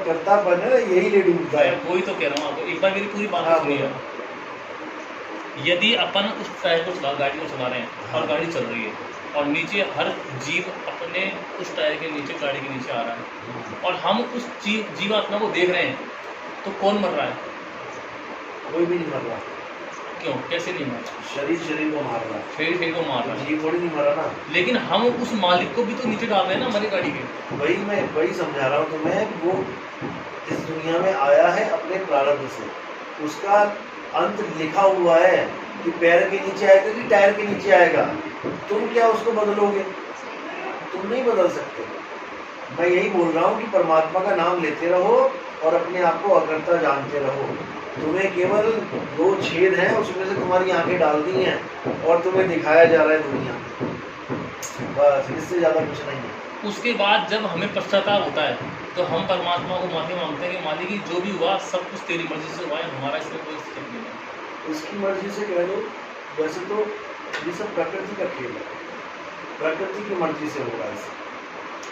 कर्तापन है यही ले डूबता है। वही तो कह रहा हूँ आपको, एक बार मेरी पूरी बात सुनिए। यदि अपन उस टायर को गाड़ी को चला रहे हैं और गाड़ी चल रही है और नीचे हर जीव अपने उस टायर के नीचे, गाड़ी के नीचे आ रहा है और हम उस जीवात्मा को देख रहे हैं, तो कौन मर रहा है? कोई भी नहीं मर रहा। क्यों, कैसे नहीं मर रहा? शरीर को मार रहा है, शरीर को मार रहा है, जीव थोड़ी नहीं मरा ना। लेकिन हम उस मालिक को भी तो नीचे डाल रहे हैं ना हमारी गाड़ी के। वही समझा रहा हूँ तुम्हें। वो इस दुनिया में आया है अपने प्रारब्ध से, उसका अंत लिखा हुआ है कि पैर के नीचे आएगा कि टायर के नीचे आएगा। तुम क्या उसको बदलोगे? तुम नहीं बदल सकते। मैं यही बोल रहा हूँ कि परमात्मा का नाम लेते रहो और अपने आप को अकर्ता जानते रहो। तुम्हें केवल 2 छेद हैं, उसमें से तुम्हारी आंखें डाल दी हैं और तुम्हें दिखाया जा रहा है दुनिया में, बस, इससे ज़्यादा कुछ नहीं है। उसके बाद जब हमें पश्चाताप होता है तो हम परमात्मा को माफी मांगते हैं कि मालिक जो भी हुआ सब कुछ तेरी मर्जी से हुआ है, हमारा इसमें कोई स्टेप नहीं है। उसकी मर्जी से कह दो। वैसे तो ये सब प्रकृति का खेल है, प्रकृति की मर्जी से होगा ऐसे।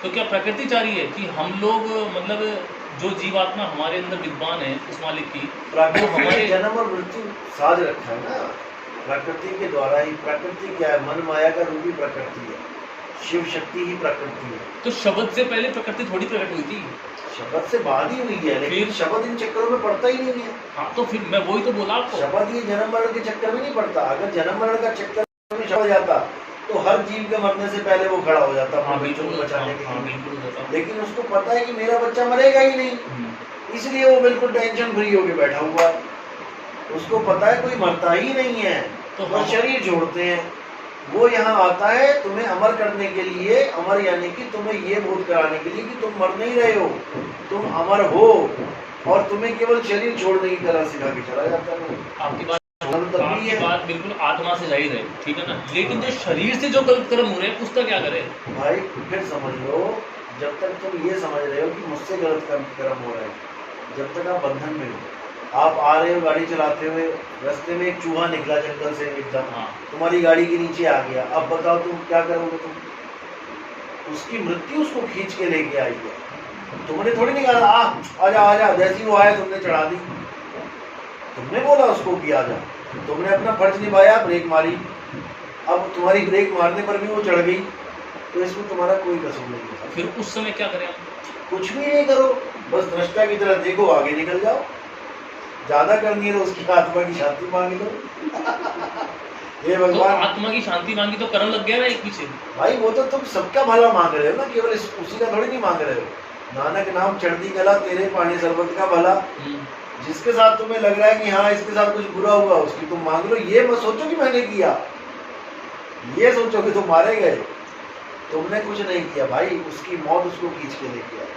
तो क्या प्रकृति चाह रही है कि हम लोग, मतलब जो जीवात्मा हमारे अंदर विद्वान है उस मालिक की, प्रकृति हमारे जन्म और मृत्यु साज रखा है ना प्रकृति के द्वारा ही। प्रकृति क्या है? मन माया का रूप ही प्रकृति है, शिव शक्ति ही प्रकृति है। तो शब्द से पहले प्रकृति थोड़ी प्रकट हुई थी, शब्द से बाद ही हुई है, लेकिन शब्द इन चक्करों में पड़ता ही नहीं है। हाँ, तो फिर मैं वही तो बोला आपको, शब्द ये जन्म मरण के चक्कर में नहीं पड़ता। अगर जन्म मरण का चक्कर में शब्द जाता तो हर जीव के मरने से पहले वो खड़ा हो जाता अपने बच्चों को बचाने के लिए। लेकिन उसको पता है कि मेरा बच्चा मरेगा ही नहीं, इसलिए वो बिल्कुल टेंशन फ्री होके बैठा हुआ है। उसको पता है कोई मरता ही नहीं है, तो वो शरीर जोड़ते हैं। वो यहाँ आता है तुम्हें अमर करने के लिए। अमर यानी कि तुम्हें ये बोध कराने के लिए कि तुम मर नहीं रहे हो, तुम अमर हो, और तुम्हें केवल शरीर छोड़ने की तरह सिखा के चला जाता है। आपकी बात बिल्कुल आत्मा से जाहिर है, ठीक है ना, लेकिन जो शरीर से जो गलत कर्म हो रहे हैं उसका क्या करें भाई? फिर समझ लो, जब तक तुम ये समझ रहे हो कि मुझसे गलत कर्म हो रहे हैं, जब तक आप बंधन में हो। आप आ रहे हो गाड़ी चलाते हुए, रास्ते में एक चूहा निकला जंगल से एकदम, तुम्हारी गाड़ी के नीचे आ गया। अब बताओ तुम क्या करोगे? तुम उसकी मृत्यु उसको खींच के लेके आई है, तुमने थोड़ी नहीं कहा आजा आजा, जैसी वो आया तुमने चढ़ा दी। तुमने बोला उसको कि आजा, तुमने अपना फर्ज निभाया, ब्रेक मारी। अब तुम्हारी ब्रेक मारने पर भी वो चढ़ गई, तो इसमें तुम्हारा कोई कसूर नहीं है। फिर उस समय क्या करें? कुछ भी नहीं करो, बस दृष्टा की तरह देखो, आगे निकल जाओ। ज्यादा करनी है तो उसकी आत्मा की शांति मांग लो। ये भगवान, तो आत्मा की शांति मांगी तो कर्म लग गया ना एक पीछे। भाई वो तो तुम सबका भला मांग रहे हो ना, केवल उसी का थोड़ी नहीं मांग रहे हो। नानक नाम चढ़ती कला, तेरे पानी सर्वत का भला। जिसके साथ तुम्हें लग रहा है कि हाँ इसके साथ कुछ बुरा हुआ, उसकी तुम मांग लो। ये मत सोचो कि मैंने किया, ये सोचो कि तुम मारे गए। तुमने कुछ नहीं किया भाई, उसकी मौत उसको खींच के लेके आए।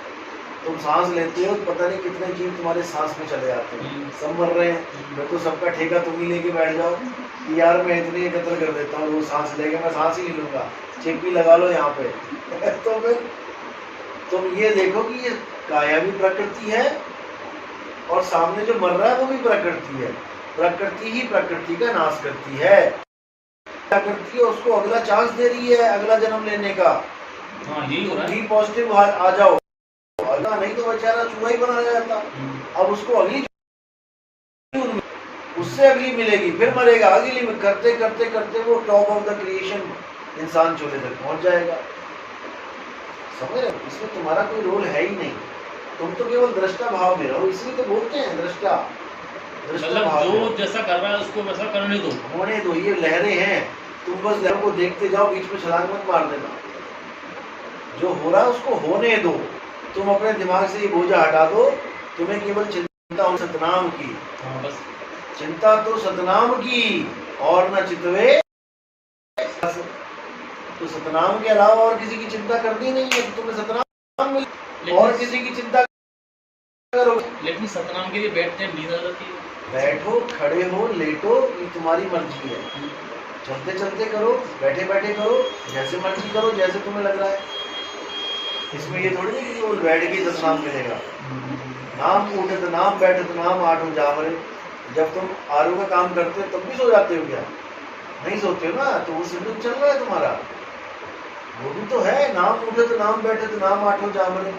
तुम सांस लेते हो, पता नहीं कितने जीव तुम्हारे सांस में चले जाते हैं, सब मर रहे हैं। मैं तो सबका ठेका तुम ही लेके बैठ जाओ कि यार मैं इतने एकत्र कर देता हूँ, वो सांस लेके मैं सांस ही नहीं लूंगा, चिप भी लगा लो यहाँ पे। तो फिर तुम ये देखो कि ये काया भी प्रकृति है और सामने जो मर रहा है वो भी प्रकृति है। प्रकृति ही प्रकृति का नाश करती है। प्रकृति उसको अगला चांस दे रही है, अगला जन्म लेने का। हाँ, यही हो रहा है। भी पॉजिटिव आ जाओ, अगला नहीं तो बेचारा चूहा ही बना जाता। अब उसको अगली, उससे अगली मिलेगी, फिर मरेगा, अगली में करते करते करते वो टॉप ऑफ द क्रिएशन इंसान चूहे तक पहुंच जाएगा। समझ रहे? इसमें तुम्हारा कोई रोल है ही नहीं, तुम तो केवल दृष्टा भाव में रहो। इसलिए तो बोलते हैं दृष्टा भाव। जो जैसा कर रहा है उसको वैसा करने दो, होने दो। ये लहरें हैं, तुम बस लहरों को देखते जाओ, बीच में छलांग मत मार देना। जो हो रहा है उसको होने दो। तुम अपने दिमाग से ये बोझा हटा दो। तुम्हें केवल चिंता हो सतनाम की। हाँ, बस चिंता तो सतनाम की और न चितवे। तो सतनाम के अलावा और किसी की चिंता करनी नहीं है, तो तुम्हें सतनाम मिले और किसी की चिंता करो। लेकिन सतनाम के लिए बैठते हैं, नींद आ जाती है। बैठो, खड़े हो, लेटो, ये तुम्हारी मर्जी है। चलते चलते करो, बैठे बैठे करो, जैसे मर्जी करो, जैसे तुम्हें लग रहा है। इसमें ये थोड़ी नहीं कि वो बैठ के सतनाम मिलेगा। नाम उठे तो नाम, बैठे तो नाम, आठों जामरे। जब तुम आरू का काम करते हो तब भी सो जाते हो क्या? नहीं सोते हो ना, तो वो सिमरन चल रहा है तुम्हारा, वो भी तो है। नाम उठे तो नाम, बैठे तो नाम, आठों जामरे।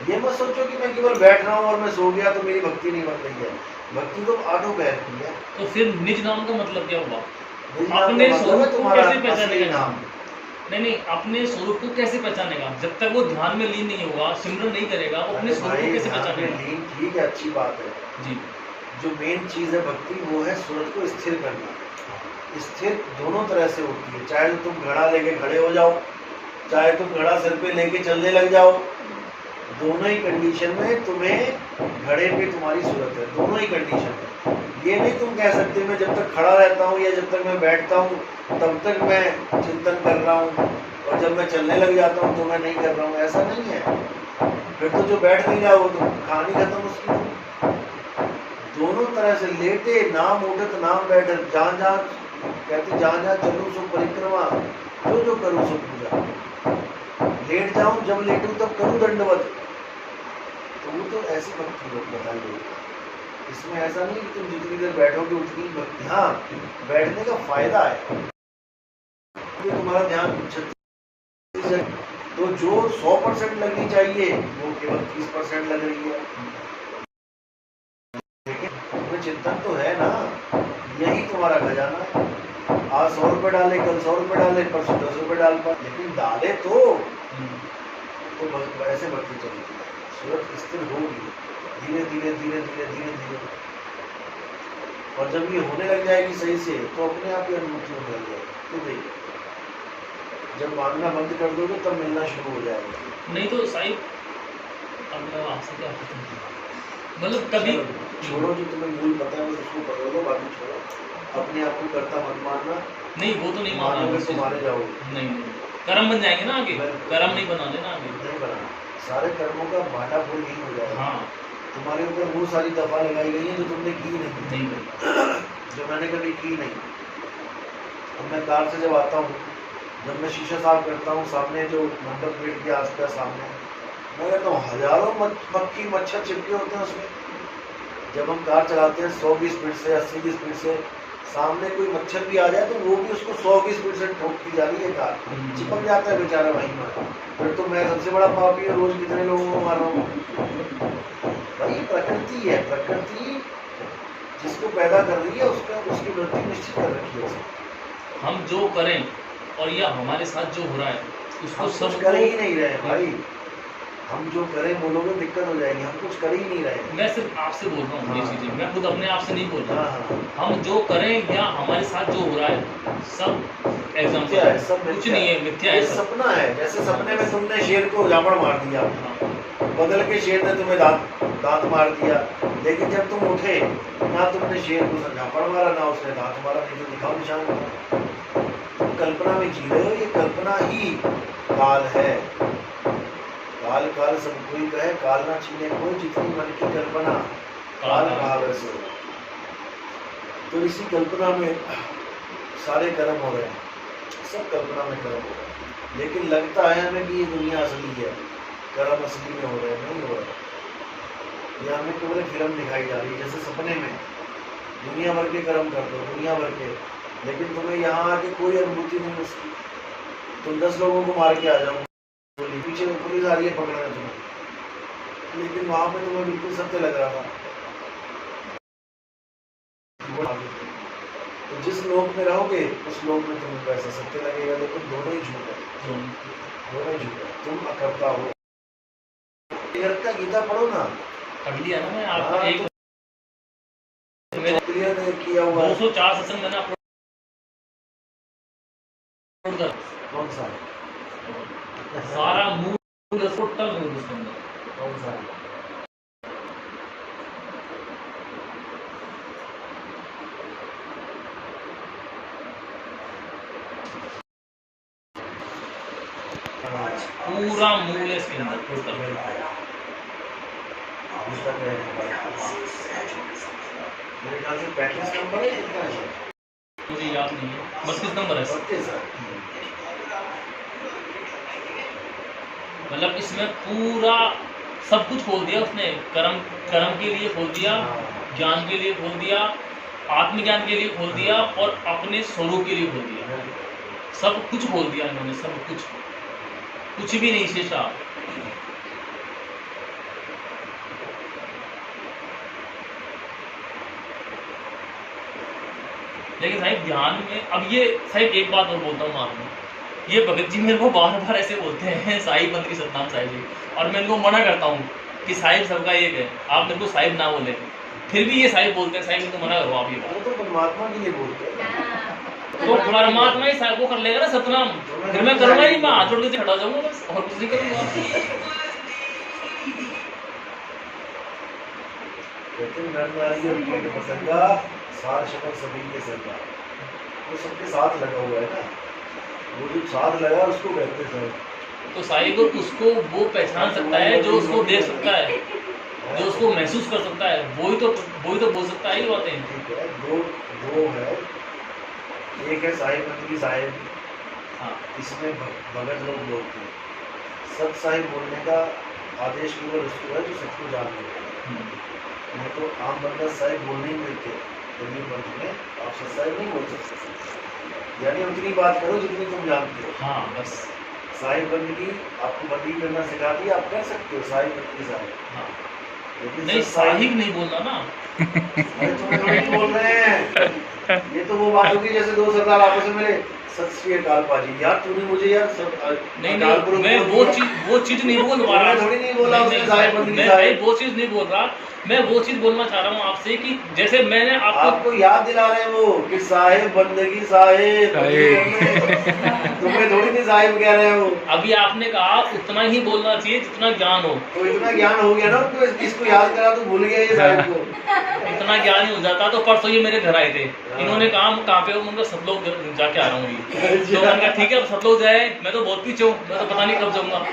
ये मत सोचो कि मैं केवल बैठ रहा हूँ और मैं सो गया तो मेरी भक्ति नहीं बन रही है। भक्ति तो ऑटो बैठती है। तो फिर निज नाम का मतलब क्या हुआ? निज नाम अपने का मतलब स्वरूप है को तुम्हारा कैसे असली पहचानेगा? नाम। नहीं, अपने स्वरूप को कैसे पहचानेगा? जब तक वो ध्यान में लीन नहीं होगा, सिमरन नहीं करेगा, वो अपने अरे स्वरूप को भाई कैसे ध्यान में पहचानेगा? लीन ठीक है, अच्छी बात है। जी। जो मेन चीज है भक्ति वो है सूरत को स्थिर करना। स्थिर दोनों तरह से होती है, चाहे तो तुम घड़ा लेके खड़े हो जाओ, चाहे तुम घड़ा सिर पे लेके चलने लग जाओ, दोनों ही कंडीशन में तुम्हें घड़े पे तुम्हारी सूरत है, दोनों ही कंडीशन में। ये नहीं तुम कह सकते मैं जब तक खड़ा रहता हूँ या जब तक मैं बैठता हूँ तब तक मैं चिंतन कर रहा हूँ और जब मैं चलने लग जाता हूँ तो मैं नहीं कर रहा हूँ, ऐसा नहीं है। फिर तो जो बैठ नहीं रहा वो तो कहानी खत्म उसकी। दोनों तरह से लेटे नाम उठत नाम बैठत, जहाँ जहाँ कहते जहाँ जहाँ चलूँ सो परिक्रमा, जो जो करूँ सो पूजा। लेट जाऊं जब लेटूं तब करूं दंडवत, तो वो तो ऐसी भक्ति बताई गई। इसमें ऐसा नहीं कि तुम जितनी देर बैठोगे उतनी भक्ति। हाँ, बैठने का फायदा है कि तुम्हारा ध्यान 36 तो जो 100% लगनी चाहिए वो केवल 30% लग रही है। लेकिन तुम्हें चिंतन तो है ना, यही तुम्हारा खजाना है। आज 100 रुपए डाले, कल 100 रुपए डाले, परसों 10 रुपए डाल पाए, लेकिन डाले तो ऐसे बढ़ती चलेगी। सूरत स्थिर होगी धीरे धीरे धीरे धीरे धीरे धीरे, और जब ये होने लग जाएगी सही से तो अपने आप ही अनुभूति होने लग जाएगी। तो देखिए जब मांगना बंद कर दोगे तब मिलना शुरू हो जाएगा। नहीं तो साहिब अब मैं आपसे क्या पूछूं, मतलब कभी छोड़ो जो तुम्हें मूल पता है उसको पकड़ लो, बाकी छोड़ो। अपने आप को करता मत मानना। नहीं वो तो नहीं मानोगे तो मारे जाओगे। नहीं कर्म बन जाएंगे ना आगे, कर्म नहीं बना लेना आगे, नहीं बनाना। सारे कर्मों का भाटा फूल यही हो जाएगा। हाँ तुम्हारे ऊपर वो सारी दफा लगाई गई है जो तुमने की नहीं, जो मैंने कभी की नहीं। अब मैं कार से जब आता हूँ, जब मैं शीशा साफ करता हूँ, सामने जो नंबर प्लेट के आसपास सामने मैं कहता हूँ हजारों मक्खी मच्छर चिपके होते हैं उसमें। जब हम कार चलाते हैं 100 की स्पीड से, 80 की स्पीड से, सामने कोई मच्छर भी आ जाए तो वो भी उसको 100 की स्पीड से ठोकती जा रही है कार, चिपक जाता है बेचारा वहीं पर। फिर तो मैं सबसे बड़ा पापी है, रोज कितने लोगों को मार रहा हूँ। भाई प्रकृति है, प्रकृति जिसको पैदा कर रही है उसका उसकी वृत्ति निश्चित कर रखी है। हम जो करें और या हमारे साथ जो हो रहा है उसको सब कर ही नहीं रहे भाई। हम जो करें बोलोगे दिक्कत हो जाएगी, हम कुछ कर ही नहीं रहे। मैं सिर्फ आपसे बोल रहा हूँ ये चीजें, मैं खुद अपने आप से नहीं बोल रहा। हाँ। हम जो करें या हमारे साथ जो हो रहा है सब एग्जाम्पल है, सब कुछ नहीं है, मिथ्या है, सपना है। जैसे सपने में तुमने शेर को जामड़ मार दिया, बदल के शेर ने तुम्हें दांत मार दिया, लेकिन जब तुम उठे ना तुमने शेर को झापड़ मारा ना उसने दांत मारा, नहीं तो दिखाओ निशान। तुम कल्पना में जी रहे हो, ये कल्पना ही काल है। काल काल सब कोई कहे, काल ना छीने कोई, जितनी मन की कल्पना काल कहा वैसे। तो इसी कल्पना में सारे कर्म हो रहे हैं, सब कल्पना में कर्म हो रहे हैं। लेकिन लगता है हमें कि ये दुनिया असली है, कर्म असली में हो रहे हैं, नहीं हो रहे। ये हमें केवल फिल्म दिखाई जा रही है। जैसे सपने में दुनिया भर के कर्म कर दो, दुनिया भर के, लेकिन तुम्हें यहाँ आके कोई अनुभूति नहीं उसकी। तुम 10 लोगों को मार के आ जाओ, पीछे पुलिस आ रही है पकड़ने तुम्हें, लेकिन वहां पे तुम्हें बिल्कुल सत्य लग रहा था। तो जिस लोक में रहोगे उस लोक में तुम्हें वैसा सत्य लगेगा, लेकिन दोनों ही झूठ है, दोनों ही झूठ है। तुम अकर्ता हो। का गीता पढ़ो ना, पढ़ लिया ना मैं आपको। एक क्लियर किया हुआ 204 सत्संग मैंने अपलोड कर। कौन सा? सारा मूल टोटल मूल उसके अंदर। कौन सा? पूरा मूल है इसके अंदर टोटल। मेरे ख्याल से 35 नंबर है, कितना है मुझे याद नहीं है, 32 नंबर है। मतलब इसमें पूरा सब कुछ खोल दिया उसने। कर्म के लिए खोल दिया, ज्ञान के लिए खोल दिया, आत्मज्ञान के लिए खोल दिया और अपने स्वरूप के लिए खोल दिया। सब कुछ खोल दिया इन्होंने, सब कुछ भी नहीं शेषा। लेकिन साहिब ध्यान में अब ये साहिब एक बात और बोलता हूँ आपने, ये भगत जी मेरे को बार बार ऐसे बोलते हैं साहिब बंदगी सतनाम साहिब जी, और मैं इनको मना करता हूँ कि साहिब सबका एक है, आप मेरे को साहिब ना बोले, फिर भी ये साहिब बोलते हैं। साहिब इनको मना करो आप ये बात। वो तो परमात्मा के लिए बोलते हैं। तो परमात्मा ही साहिब को कर लेगा ना सतनाम, फिर मैं करूँगा ही, मैं हाथ जोड़ के हटा जाऊंगा बस, और कुछ नहीं करूँगा। कहते हैं नर नारी और कीट पतंगा सार शपथ सभी के सरकार, वो सबके साथ लगा हुआ है ना, वो जो साथ लगा उसको कहते हैं। तो साहिब उसको वो पहचान सकता है जो उसको देख सकता है, जो उसको महसूस कर सकता है, वही तो बोल सकता है ये बातें। ठीक है, दो है, एक है साहिब बंदगी साहिब, हाँ इसमें भगत लोग बोलते हैं। सत साहिब बोलने का आदेश केवल उसको है जो सबको जान लेता है, नहीं तो आम बंदा साहिब बोलने ही देते। गरीब बंद में आप सत साहिब नहीं बोल सकते, यानी उतनी बात करो जितनी तुम जानते हो। हाँ बस साहिब बंदगी आपको बंदगी करना सिखा दी, आप कर सकते हो साहिब बंदगी साहिब। हाँ लेकिन नहीं, साहिब नहीं बोलना ना। अरे तुम थोड़ी नहीं बोल रहे हैं, ये तो वो बात होगी जैसे दो सरदार आपस में मिले, सत श्री अकाल पाजी, यार तूने मुझे यार नहीं मैं वो चीज नहीं बोल रहा, थोड़ी नहीं बोला उसने साहिब बंदगी मैं साहिब। वो चीज नहीं बोल रहा, मैं वो चीज बोलना चाह रहा हूँ आपसे कि जैसे मैंने आपको याद दिला रहे हैं वो कि साहिब बंदगी साहिब, तुम्हें थोड़ी नहीं साहिब कह रहे हैं वो। अभी आपने कहा उतना ही बोलना चाहिए जितना ज्ञान हो, तो इतना ज्ञान हो गया ना उनको, इसको याद करा तो भूल गया ये साहिब को। इतना ज्ञान ही हो जाता। तो परसों ये मेरे घर आए थे, इन्होंने कहा कहाँ पे हो, उनका सतलोक जाके आ रहा हूँ, तो मैंने कहा ठीक है सतलोक जाए, मैं तो बहुत पीछे हूँ, मैं तो पता नहीं कब जाऊंगा।